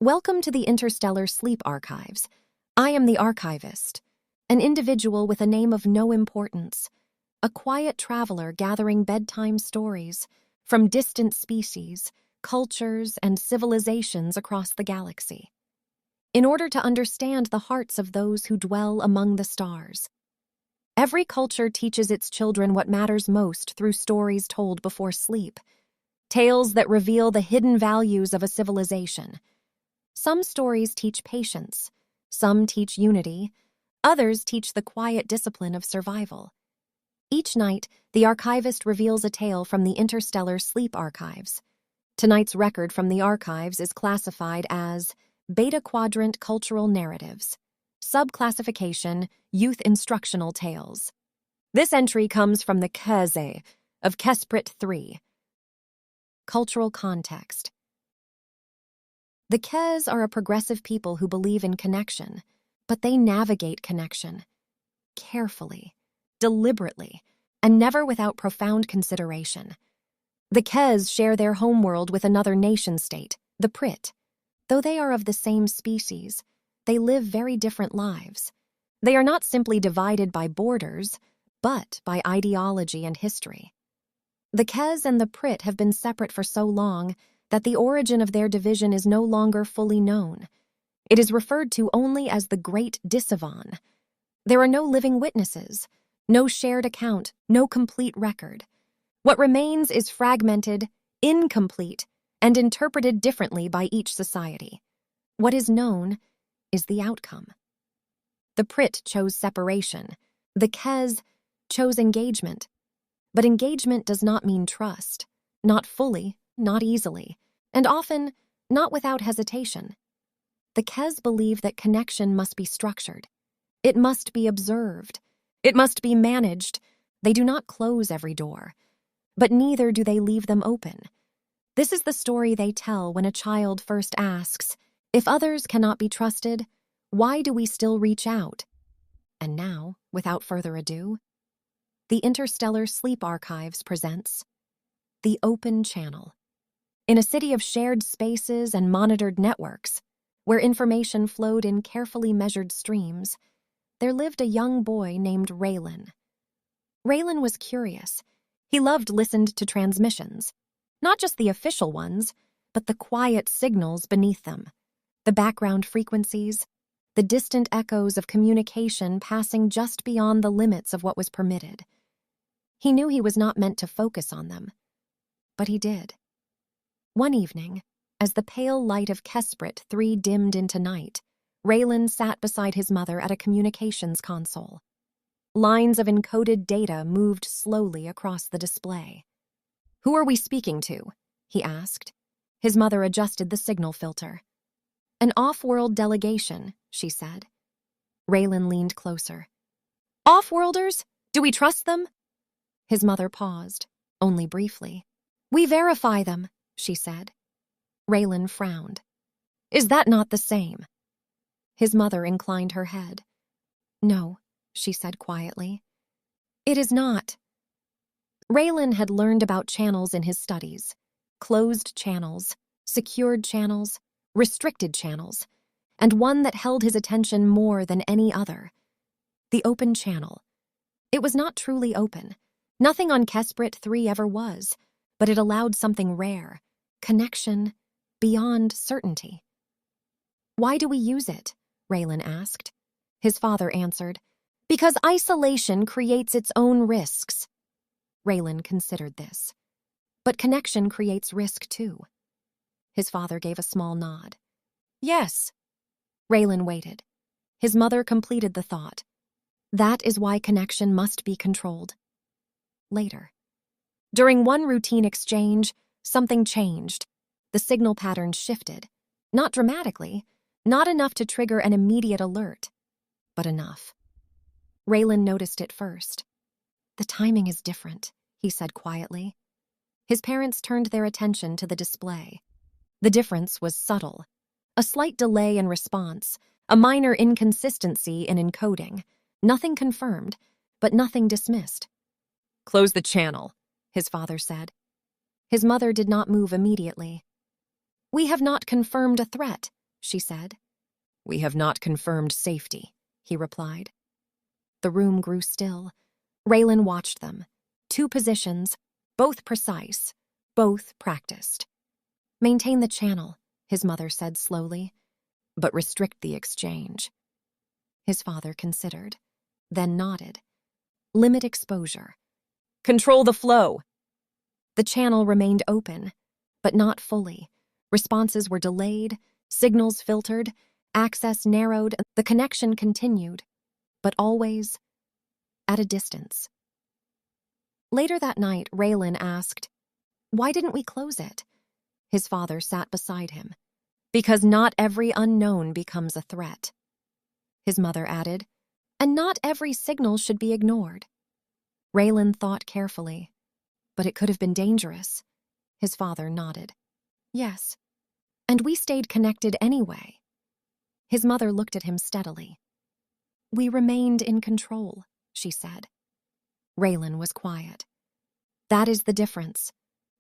Welcome to the Interstellar Sleep Archives. I am the Archivist, an individual with a name of no importance, a quiet traveler gathering bedtime stories from distant species, cultures, and civilizations across the galaxy, in order to understand the hearts of those who dwell among the stars. Every culture teaches its children what matters most through stories told before sleep, tales that reveal the hidden values of a civilization. Some stories teach patience, some teach unity, others teach the quiet discipline of survival. Each night, the Archivist reveals a tale from the Interstellar Sleep Archives. Tonight's record from the archives is classified as Beta Quadrant Cultural Narratives, subclassification Youth Instructional Tales. This entry comes from the Kes of Kesprytt 3. Cultural context. The Kes are a progressive people who believe in connection, but they navigate connection carefully, deliberately, and never without profound consideration. The Kes share their homeworld with another nation-state, the Prytt. Though they are of the same species, they live very different lives. They are not simply divided by borders, but by ideology and history. The Kes and the Prytt have been separate for so long that the origin of their division is no longer fully known. It is referred to only as the Great Disavon. There are no living witnesses, no shared account, no complete record. What remains is fragmented, incomplete, and interpreted differently by each society. What is known is the outcome. The Prytt chose separation. The Kes chose engagement. But engagement does not mean trust, not fully, not easily, and often not without hesitation. The Kes believe that connection must be structured. It must be observed. It must be managed. They do not close every door, but neither do they leave them open. This is the story they tell when a child first asks, "If others cannot be trusted, why do we still reach out?" And now, without further ado, the Interstellar Sleep Archives presents The Open Channel. In a city of shared spaces and monitored networks, where information flowed in carefully measured streams, there lived a young boy named Ralen. Ralen was curious. He loved listened to transmissions, not just the official ones, but the quiet signals beneath them, the background frequencies, the distant echoes of communication passing just beyond the limits of what was permitted. He knew he was not meant to focus on them, but he did. One evening, as the pale light of Kesprytt 3 dimmed into night, Ralen sat beside his mother at a communications console. Lines of encoded data moved slowly across the display. "Who are we speaking to?" he asked. His mother adjusted the signal filter. "An off-world delegation," she said. Ralen leaned closer. "Off-worlders? Do we trust them?" His mother paused, only briefly. "We verify them," she said. Ralen frowned. "Is that not the same?" His mother inclined her head. "No," she said quietly. "It is not." Ralen had learned about channels in his studies. Closed channels, secured channels, restricted channels, and one that held his attention more than any other. The open channel. It was not truly open. Nothing on Kesprytt 3 ever was, but it allowed something rare, connection beyond certainty. "Why do we use it?" Ralen asked. His father answered, "Because isolation creates its own risks." Ralen considered this. "But connection creates risk too." His father gave a small nod. "Yes." Ralen waited. His mother completed the thought. "That is why connection must be controlled." Later. During one routine exchange, something changed. The signal pattern shifted. Not dramatically, not enough to trigger an immediate alert, but enough. Ralen noticed it first. "The timing is different," he said quietly. His parents turned their attention to the display. The difference was subtle. A slight delay in response, a minor inconsistency in encoding. Nothing confirmed, but nothing dismissed. "Close the channel," his father said. His mother did not move immediately. "We have not confirmed a threat," she said. "We have not confirmed safety," he replied. The room grew still. Ralen watched them. 2 positions, both precise, both practiced. "Maintain the channel," his mother said slowly, "but restrict the exchange." His father considered, then nodded. "Limit exposure. Control the flow." The channel remained open, but not fully. Responses were delayed, signals filtered, access narrowed, the connection continued, but always at a distance. Later that night, Ralen asked, "Why didn't we close it?" His father sat beside him. "Because not every unknown becomes a threat." His mother added, "And not every signal should be ignored." Ralen thought carefully. "But it could have been dangerous." His father nodded. "Yes. And we stayed connected anyway." His mother looked at him steadily. "We remained in control," she said. Ralen was quiet. "That is the difference."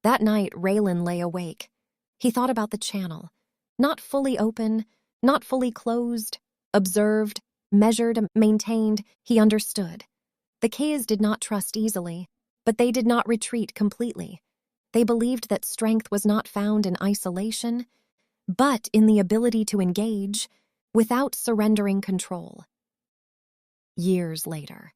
That night, Ralen lay awake. He thought about the channel. Not fully open, not fully closed, observed, measured, maintained, he understood. The Kes did not trust easily, but they did not retreat completely. They believed that strength was not found in isolation, but in the ability to engage without surrendering control. Years later.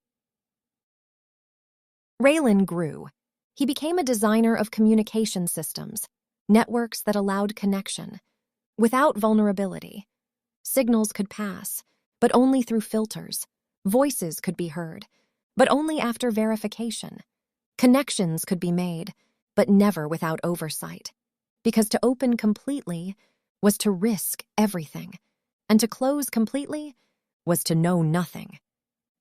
Ralen grew. He became a designer of communication systems, networks that allowed connection, without vulnerability. Signals could pass, but only through filters. Voices could be heard, but only after verification. Connections could be made, but never without oversight. Because to open completely was to risk everything, and to close completely was to know nothing.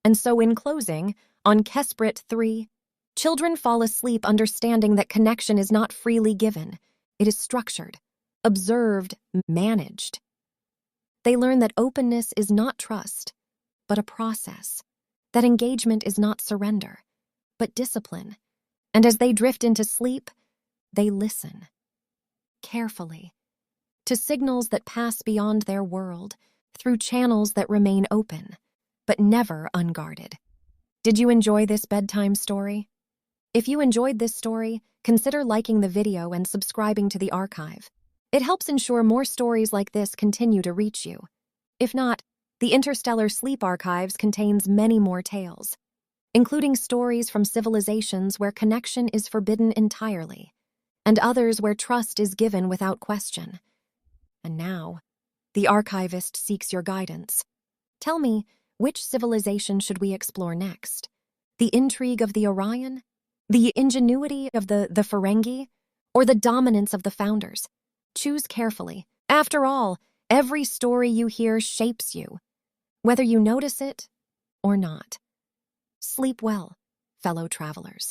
And so in closing, on Kesprytt 3, children fall asleep understanding that connection is not freely given. It is structured, observed, managed. They learn that openness is not trust, but a process. That engagement is not surrender, but discipline. And as they drift into sleep, they listen. Carefully. To signals that pass beyond their world, through channels that remain open, but never unguarded. Did you enjoy this bedtime story? If you enjoyed this story, consider liking the video and subscribing to the archive. It helps ensure more stories like this continue to reach you. If not, the Interstellar Sleep Archives contains many more tales, including stories from civilizations where connection is forbidden entirely, and others where trust is given without question. And now, the Archivist seeks your guidance. Tell me, which civilization should we explore next? The intrigue of the Orion? The ingenuity of the Ferengi? Or the dominance of the founders? Choose carefully. After all, every story you hear shapes you, whether you notice it or not. Sleep well, fellow travelers.